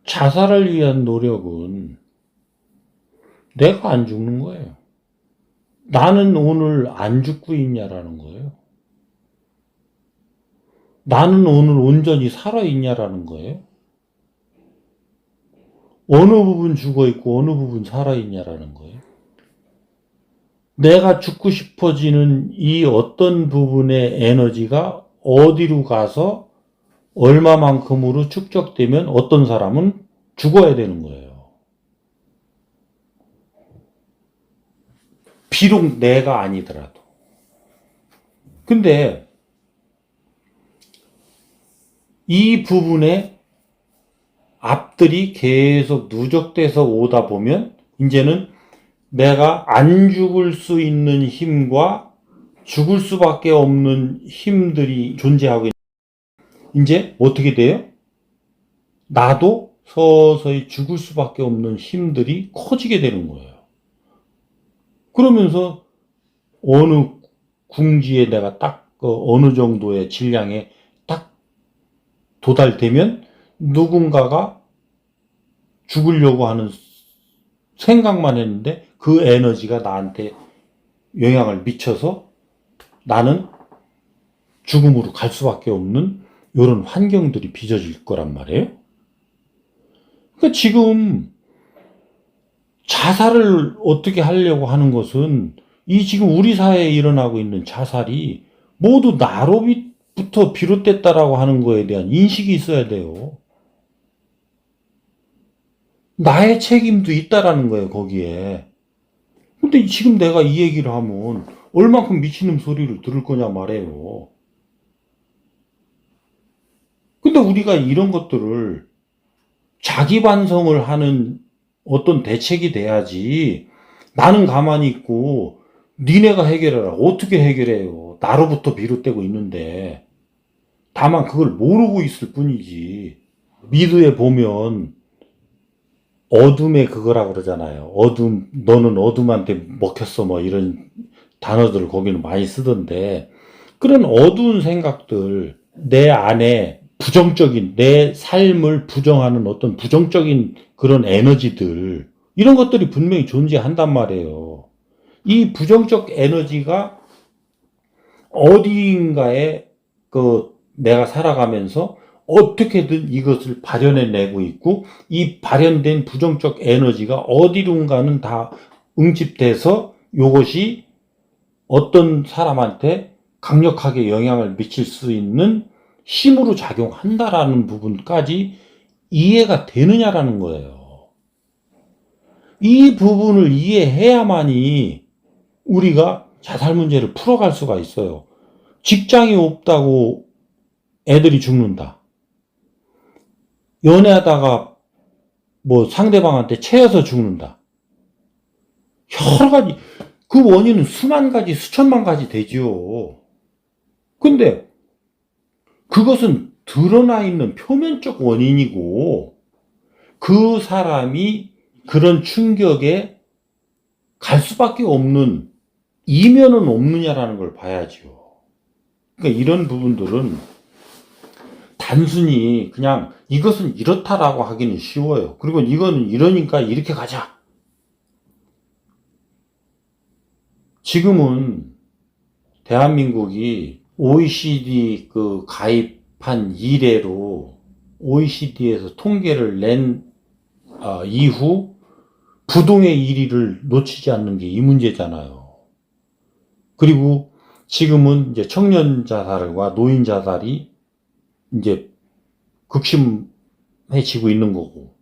자살을 위한 노력은 내가 안 죽는 거예요. 나는 오늘 안 죽고 있냐라는 거예요. 나는 오늘 온전히 살아있냐라는 거예요. 어느 부분 죽어 있고 어느 부분 살아있냐라는 거예요. 내가 죽고 싶어지는 이 어떤 부분의 에너지가 어디로 가서 얼마만큼으로 축적되면 어떤 사람은 죽어야 되는 거예요. 비록 내가 아니더라도. 근데 이 부분에 앞들이 계속 누적돼서 오다 보면 이제는 내가 안 죽을 수 있는 힘과 죽을 수밖에 없는 힘들이 존재하고 이제 어떻게 돼요? 나도 서서히 죽을 수밖에 없는 힘들이 커지게 되는 거예요. 그러면서 어느 궁지에 내가 딱 어느 정도의 질량에 딱 도달되면 누군가가 죽으려고 하는 생각만 했는데 그 에너지가 나한테 영향을 미쳐서 나는 죽음으로 갈 수밖에 없는 이런 환경들이 빚어질 거란 말이에요. 그러니까 지금 자살을 어떻게 하려고 하는 것은 이 지금 우리 사회에 일어나고 있는 자살이 모두 나로부터 비롯됐다라고 하는 거에 대한 인식이 있어야 돼요. 나의 책임도 있다라는 거예요, 거기에. 근데 지금 내가 이 얘기를 하면 얼만큼 미친놈 소리를 들을 거냐 말이에요. 근데 우리가 이런 것들을 자기 반성을 하는 어떤 대책이 돼야지 나는 가만히 있고 니네가 해결해라. 어떻게 해결해요? 나로부터 비롯되고 있는데 다만 그걸 모르고 있을 뿐이지. 미드에 보면 어둠의 그거라고 그러잖아요. 어둠, 너는 어둠한테 먹혔어 뭐 이런 단어들을 거기는 많이 쓰던데 그런 어두운 생각들 내 안에 부정적인 내 삶을 부정하는 어떤 부정적인 그런 에너지들 이런 것들이 분명히 존재한단 말이에요. 이 부정적 에너지가 어디인가에 내가 살아가면서 어떻게든 이것을 발현해내고 있고 이 발현된 부정적 에너지가 어디론가는 다 응집돼서 이것이 어떤 사람한테 강력하게 영향을 미칠 수 있는 힘으로 작용한다라는 부분까지 이해가 되느냐라는 거예요. 이 부분을 이해해야만이 우리가 자살 문제를 풀어갈 수가 있어요. 직장이 없다고 애들이 죽는다. 연애하다가 뭐 상대방한테 채여서 죽는다. 여러 가지, 그 원인은 수만 가지, 수천만 가지 되지요. 근데 그것은 드러나 있는 표면적 원인이고 그 사람이 그런 충격에 갈 수밖에 없는 이면은 없느냐라는 걸 봐야지요. 그러니까 이런 부분들은 단순히 그냥 이것은 이렇다라고 하기는 쉬워요. 그리고 이거는 이러니까 이렇게 가자. 지금은 대한민국이 OECD 가입한 이래로 OECD에서 통계를 낸 이후 부동의 1위를 놓치지 않는 게 이 문제잖아요. 그리고 지금은 이제 청년 자살과 노인 자살이 이제 극심해지고 있는 거고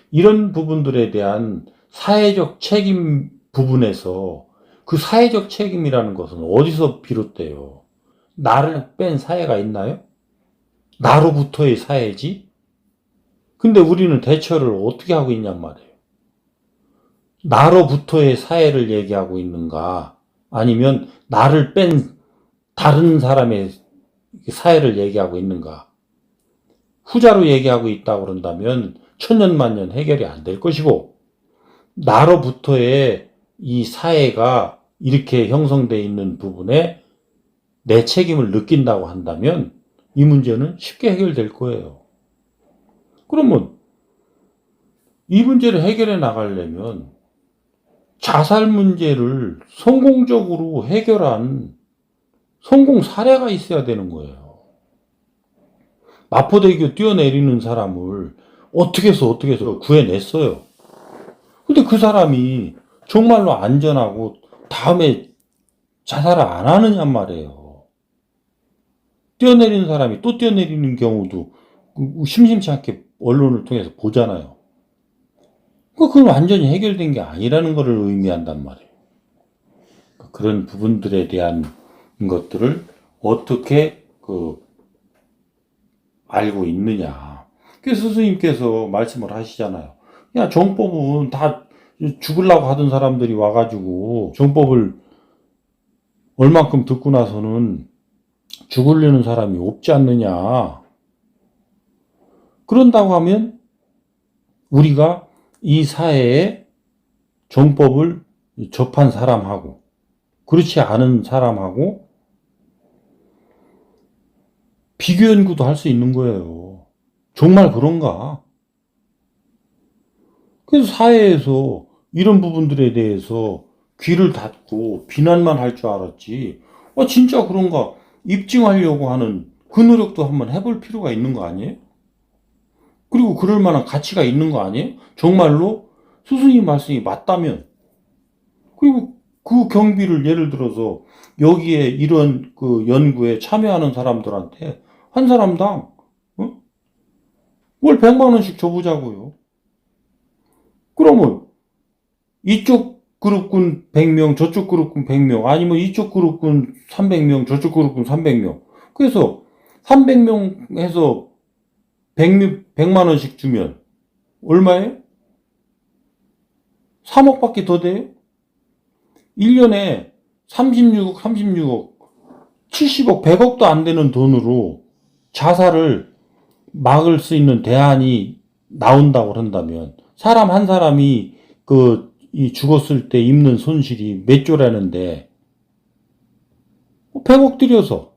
이런 부분들에 대한 사회적 책임 부분에서 그 사회적 책임이라는 것은 어디서 비롯돼요? 나를 뺀 사회가 있나요? 나로부터의 사회지? 근데 우리는 대처를 어떻게 하고 있냔 말이에요. 나로부터의 사회를 얘기하고 있는가? 아니면 나를 뺀 다른 사람의 사회를 얘기하고 있는가? 후자로 얘기하고 있다고 그런다면 천년만년 해결이 안 될 것이고 나로부터의 이 사회가 이렇게 형성되어 있는 부분에 내 책임을 느낀다고 한다면 이 문제는 쉽게 해결될 거예요. 그러면 이 문제를 해결해 나가려면 자살 문제를 성공적으로 해결한 성공 사례가 있어야 되는 거예요. 마포대교 뛰어내리는 사람을 어떻게 해서 구해냈어요. 근데 그 사람이 정말로 안전하고 다음에 자살을 안 하느냔 말이에요. 뛰어내리는 사람이 또 뛰어내리는 경우도 심심치 않게 언론을 통해서 보잖아요. 그건 완전히 해결된 게 아니라는 것을 의미한단 말이에요. 그런 부분들에 대한 것들을 어떻게 알고 있느냐. 그래서 스승님께서 말씀을 하시잖아요. 야, 정법은 다 죽으려고 하던 사람들이 와가지고 정법을 얼만큼 듣고 나서는 죽으려는 사람이 없지 않느냐. 그런다고 하면 우리가 이 사회에 정법을 접한 사람하고 그렇지 않은 사람하고 비교 연구도 할 수 있는 거예요. 정말 그런가? 그래서 사회에서 이런 부분들에 대해서 귀를 닫고 비난만 할 줄 알았지. 진짜 그런가? 입증하려고 하는 그 노력도 한번 해볼 필요가 있는 거 아니에요? 그리고 그럴 만한 가치가 있는 거 아니에요? 정말로 스승님 말씀이 맞다면. 그리고 그 경비를 예를 들어서 여기에 이런 그 연구에 참여하는 사람들한테 한 사람당 월 100만 원씩 줘보자고요. 그러면 이쪽 그룹군 100명, 저쪽 그룹군 100명, 아니면 이쪽 그룹군 300명, 저쪽 그룹군 300명. 그래서 300명 해서 100만 원씩 주면 얼마예요? 3억밖에 더 돼요? 1년에 36억, 70억, 100억도 안 되는 돈으로 자살을 막을 수 있는 대안이 나온다고 한다면 사람 한 사람이 이 죽었을 때 입는 손실이 몇 조라는데 100억 들여서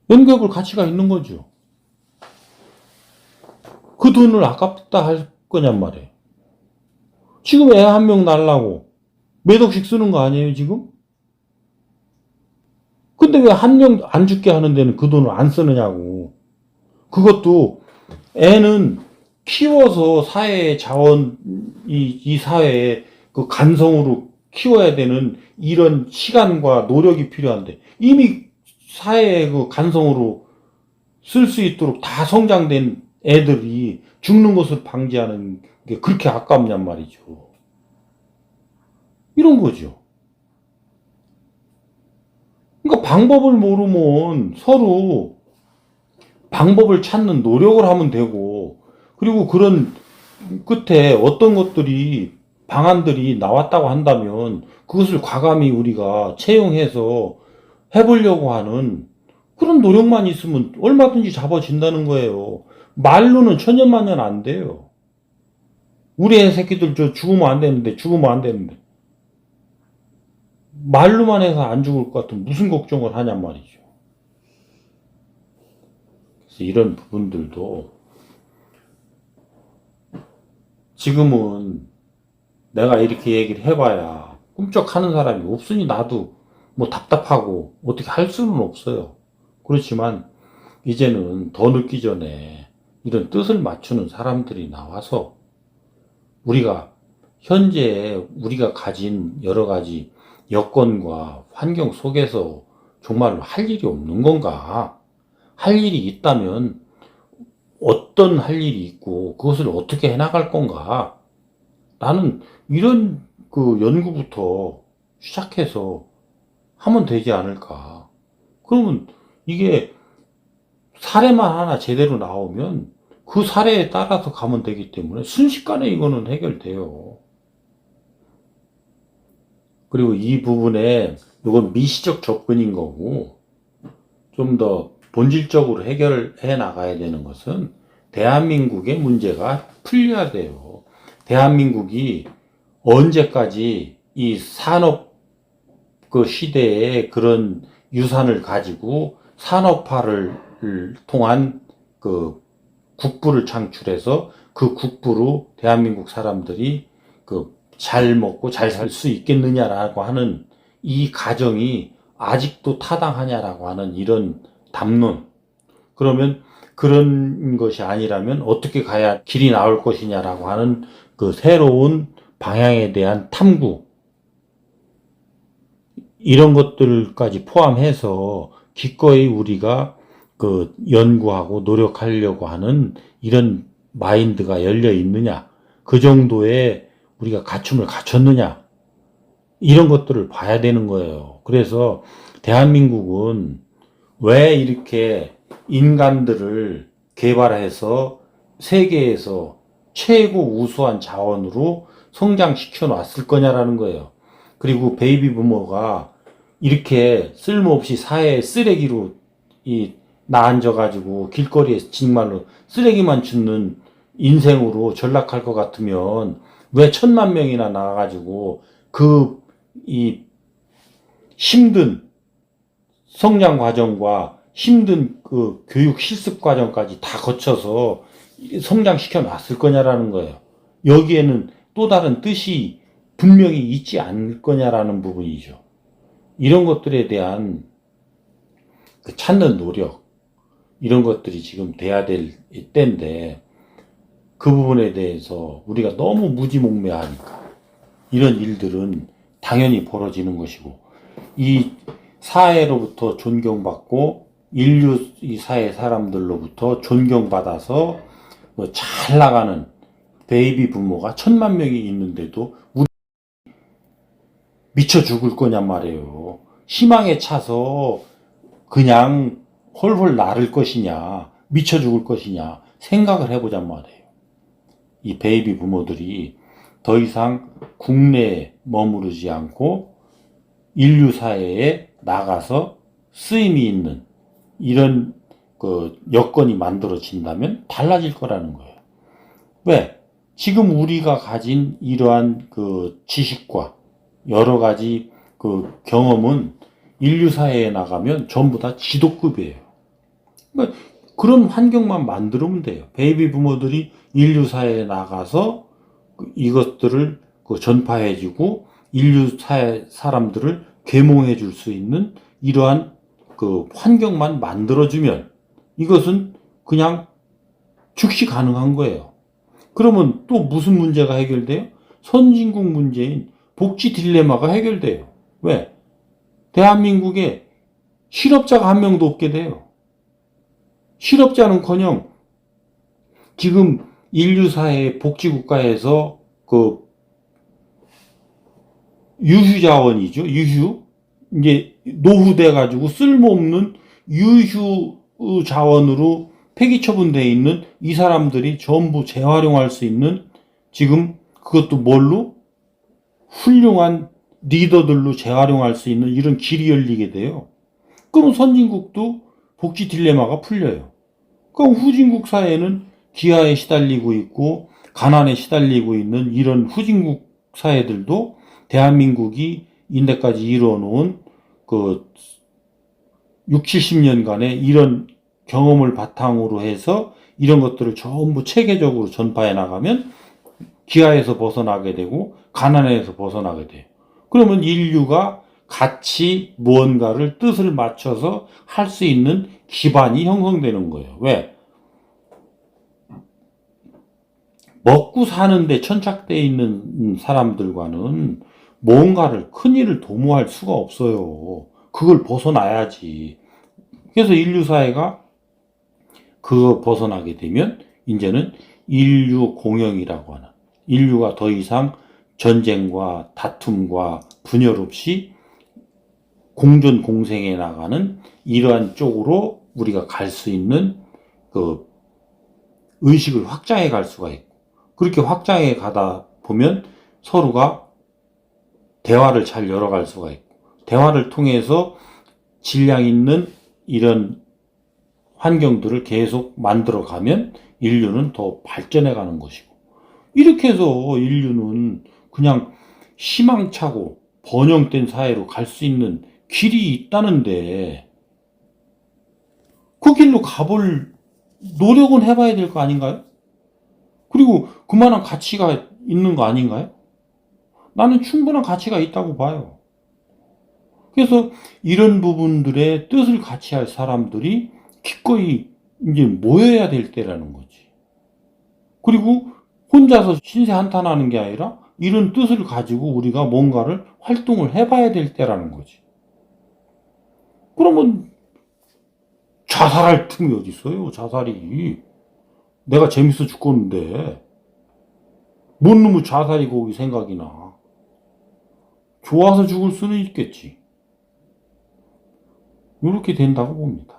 연구해볼 가치가 있는 거죠. 그 돈을 아깝다 할 거냔 말이에요. 지금 애 한 명 날라고 몇 억씩 쓰는 거 아니에요, 지금? 근데 왜 한 명 안 죽게 하는 데는 그 돈을 안 쓰느냐고. 그것도 애는 키워서 사회의 자원, 이 사회의 그 간성으로 키워야 되는 이런 시간과 노력이 필요한데 이미 사회의 그 간성으로 쓸 수 있도록 다 성장된 애들이 죽는 것을 방지하는 게 그렇게 아깝냔 말이죠. 이런 거죠. 그러니까 방법을 모르면 서로 방법을 찾는 노력을 하면 되고, 그리고 그런 끝에 어떤 것들이 방안들이 나왔다고 한다면 그것을 과감히 우리가 채용해서 해보려고 하는 그런 노력만 있으면 얼마든지 잡아진다는 거예요. 말로는 천년만년 안 돼요. 우리 애 새끼들 죽으면 안 되는데 말로만 해서 안 죽을 것 같으면 무슨 걱정을 하냔 말이죠. 그래서 이런 부분들도 지금은 내가 이렇게 얘기를 해봐야 꿈쩍하는 사람이 없으니 나도 뭐 답답하고 어떻게 할 수는 없어요. 그렇지만 이제는 더 늦기 전에 이런 뜻을 맞추는 사람들이 나와서 우리가 현재 우리가 가진 여러 가지 여건과 환경 속에서 정말로 할 일이 없는 건가? 할 일이 있다면 어떤 할 일이 있고 그것을 어떻게 해나갈 건가? 나는 이런 그 연구부터 시작해서 하면 되지 않을까? 그러면 이게 사례만 하나 제대로 나오면 그 사례에 따라서 가면 되기 때문에 순식간에 이거는 해결돼요. 그리고 이 부분에 이건 미시적 접근인 거고 좀 더 본질적으로 해결해 나가야 되는 것은 대한민국의 문제가 풀려야 돼요. 대한민국이 언제까지 이 산업 그 시대에 그런 유산을 가지고 산업화를 통한 그 국부를 창출해서 그 국부로 대한민국 사람들이 잘 먹고 잘 살 수 있겠느냐라고 하는 이 가정이 아직도 타당하냐라고 하는 이런 담론. 그러면 그런 것이 아니라면 어떻게 가야 길이 나올 것이냐라고 하는 그 새로운 방향에 대한 탐구. 이런 것들까지 포함해서 기꺼이 우리가 연구하고 노력하려고 하는 이런 마인드가 열려 있느냐, 그 정도의 우리가 갖춤을 갖췄느냐, 이런 것들을 봐야 되는 거예요. 그래서 대한민국은 왜 이렇게 인간들을 개발해서 세계에서 최고 우수한 자원으로 성장시켜 놨을 거냐라는 거예요. 그리고 베이비 부모가 이렇게 쓸모없이 사회의 쓰레기로 나앉아가지고 길거리에 정말로 쓰레기만 줍는 인생으로 전락할 것 같으면 왜 1,000,000명이나 나와가지고 이 힘든 성장 과정과 힘든 교육 실습 과정까지 다 거쳐서 성장시켜 놨을 거냐라는 거예요. 여기에는 또 다른 뜻이 분명히 있지 않을 거냐라는 부분이죠. 이런 것들에 대한 찾는 노력, 이런 것들이 지금 돼야 될 때인데, 그 부분에 대해서 우리가 너무 무지몽매하니까 이런 일들은 당연히 벌어지는 것이고, 이 사회로부터 존경받고 인류 이 사회 사람들로부터 존경받아서 잘 나가는 베이비 부모가 1,000,000명이 있는데도 우리 미쳐 죽을 거냔 말이에요. 희망에 차서 그냥 홀홀 나를 것이냐, 미쳐 죽을 것이냐 생각을 해보잔 말이에요. 이 베이비 부모들이 더 이상 국내에 머무르지 않고 인류 사회에 나가서 쓰임이 있는 이런 여건이 만들어진다면 달라질 거라는 거예요. 왜? 지금 우리가 가진 이러한 지식과 여러 가지 경험은 인류 사회에 나가면 전부 다 지도급이에요. 그러니까 그런 환경만 만들면 돼요. 베이비 부모들이 인류 사회에 나가서 이것들을 전파해주고 인류 사회 사람들을 계몽해 줄 수 있는 이러한 환경만 만들어주면 이것은 그냥 즉시 가능한 거예요. 그러면 또 무슨 문제가 해결돼요? 선진국 문제인 복지 딜레마가 해결돼요. 왜? 대한민국에 실업자가 한 명도 없게 돼요. 실업자는커녕 지금 인류사회 복지국가에서 유휴자원이죠. 이제 노후돼가지고 쓸모없는 유휴 자원으로 폐기 처분되어 있는 이 사람들이 전부 재활용할 수 있는, 지금 그것도 뭘로? 훌륭한 리더들로 재활용할 수 있는 이런 길이 열리게 돼요. 그럼 선진국도 복지 딜레마가 풀려요. 그럼 후진국 사회는 기아에 시달리고 있고 가난에 시달리고 있는 이런 후진국 사회들도 대한민국이 인대까지 이뤄놓은 6, 70년간의 이런 경험을 바탕으로 해서 이런 것들을 전부 체계적으로 전파해 나가면 기아에서 벗어나게 되고 가난에서 벗어나게 돼요. 그러면 인류가 같이 무언가를 뜻을 맞춰서 할 수 있는 기반이 형성되는 거예요. 왜? 먹고 사는데 천착되어 있는 사람들과는 뭔가를 큰일을 도모할 수가 없어요. 그걸 벗어나야지. 그래서 인류 사회가 그거 벗어나게 되면 이제는 인류 공영이라고 하는, 인류가 더 이상 전쟁과 다툼과 분열 없이 공존 공생해 나가는 이러한 쪽으로 우리가 갈 수 있는 의식을 확장해 갈 수가 있고, 그렇게 확장해 가다 보면 서로가 대화를 잘 열어갈 수가 있고, 대화를 통해서 질량 있는 이런 환경들을 계속 만들어 가면 인류는 더 발전해 가는 것이고, 이렇게 해서 인류는 그냥 희망차고 번영된 사회로 갈 수 있는 길이 있다는데 그 길로 가볼 노력은 해봐야 될 거 아닌가요? 그리고 그만한 가치가 있는 거 아닌가요? 나는 충분한 가치가 있다고 봐요. 그래서 이런 부분들의 뜻을 같이 할 사람들이 기꺼이 이제 모여야 될 때라는 거지. 그리고 혼자서 신세 한탄하는 게 아니라 이런 뜻을 가지고 우리가 뭔가를 활동을 해봐야 될 때라는 거지. 그러면 자살할 틈이 어디 있어요? 자살이. 내가 재밌어 죽겠는데 뭔 놈의 자살이 거기 생각이 나. 좋아서 죽을 수는 있겠지. 이렇게 된다고 봅니다.